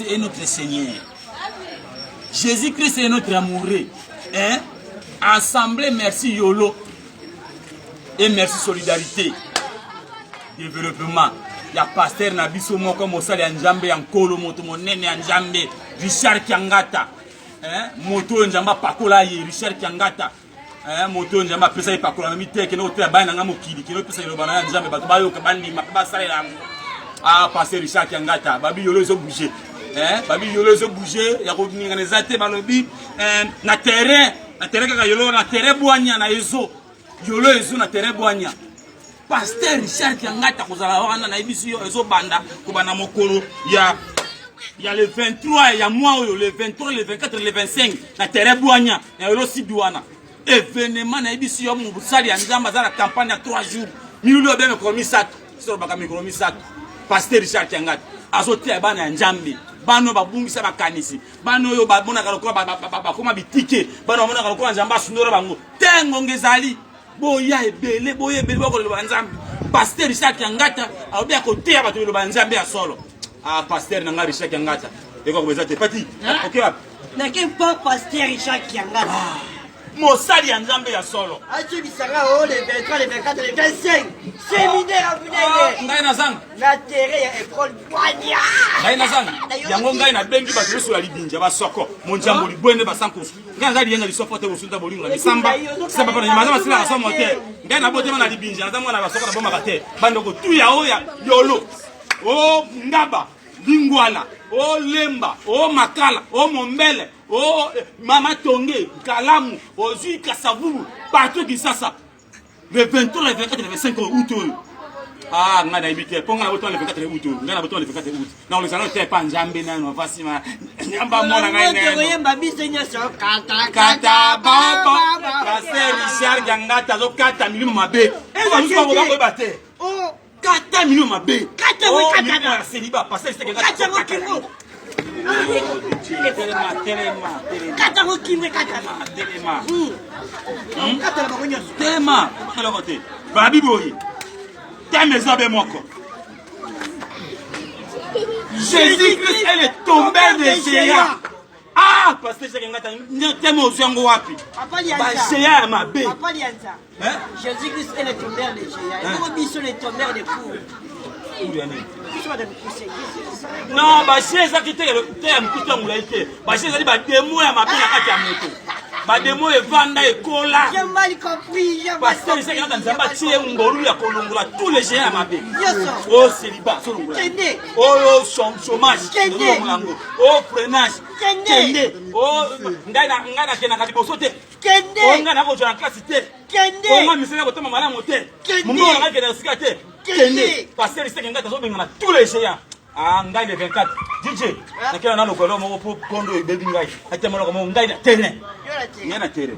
est notre Seigneur. Jésus-Christ est notre amoureux. Hein? Assemblée, merci YOLO. Et merci Solidarité. Développement. Il y a pasteur Nabiso Moko Mosali Anjambe Yankolo Moto Monene Anjambe Richard Kiangata. Hein? Moto Njamba Pakola Richard Kiangata. Hein? Moto Njamba Pesa Pakola Mite Keno Tea Bana Ngamokili Keno Pesa Yobana Anjambe Batubayo Kabandi Makabasale Ram. Ah, pasteur Richard Kiangata. Babi Yolo Zo bouger. Hein? Babi Yolo Zo bouger. Ya Kognizate Balobi. Na terrain kaka Yolo na terrain Boanya na Ezo. Yolo Ezo na terrain Boanya. Pasteur Richard Kiangata kozala wana na ibisi yo ezo banda kobana mokolo ya le 23 ya mois le 23 le 24 le 25 na terrain Boanya na Yolo Sidouana événement na ibisi yo musali ya nzamba za la campagne ya 3 jours miulo beme komisat soro baka mikromisat Pasteur Richard Kiangata azotia bana ya Njambe bano babungisa bakanisi bano yo babona kalokola bakoma bitike bano babona kalokola Njamba sunoro bango tengo ngezali boya ebele bako le banzambe Pasteur Richard Kiangata abia kotea bato le banzambe ya solo ah Pasteur nanga Richard Kiangata eko kubeza te pati okay na ke pas Pasteur Richard Kiangata mosali ya nzambe ya solo achi bisanga o le 23 le 24 le 25 séminaire à Bunele ngai na zanga na terrain ya école Boanya ngai na zanga yango ngai na bengi bato so ya libinja ba soko monjambo libwende ba sankosu ngai ngai yenga lisofote usunta bolingo la misamba samba pa na mazama sila raso motel ngai na bote na libinja na mwana ba soko na bomba kate bando ko tuya oya yolo o ngaba lingwala o lemba o makala o mombele o mama tonge kalamu o zui kasavu partout qui ça le 23 le 24 le 25 août ah ngana ibite ponga na boto le 24 août ngana boto le 24 août na le salon te pa Njambe na no fasima nyamba mona ngai ne yemba bisenya so kata baba Pasteur Richard Kiangata zo kata milimo mabe ba muso ba ko bate oh kata milimo mabe kata we kata na seliba Pasteur Richard kata mo kingo kata mo kimwe kata telema kata la bakonyo telema kala kote babi boyi Temezobe moko Jésus-Christ est le tombeur des géants. Ah, Pasteur Kiangata, temo zongo wapi? Ba géant ya mabe. Papa Lianza. Jésus-Christ est le tombeur des géants. Comment biso le tombeur des fous? Non, ba géant ça qui te ya mkuta mulaike. Ba géant ça ba demo ya mabe na kati ya moto. Ba demo evanda ekola. J'ai mal compris. Pasteur Kiangata nzamba tie ngolu ya kolongola tous les géants ya mabe. Oh célibat, solongola. Oh chômage. Oh freinage. Kende. Oh ngai na kena ka liboso te. Kende. Oh ngai na ko jona classe te. Kende. Oh ngai misena ko toma malamu te. Mungo na kena sika te. Kende. Pasteur Kiangata zo benga na tous les géants. Ah ngai le 24. DJ. Na kena na lokolo mo po kondo bebi ngai. Ate mo lokolo ngai na terrain. Ngai na terrain.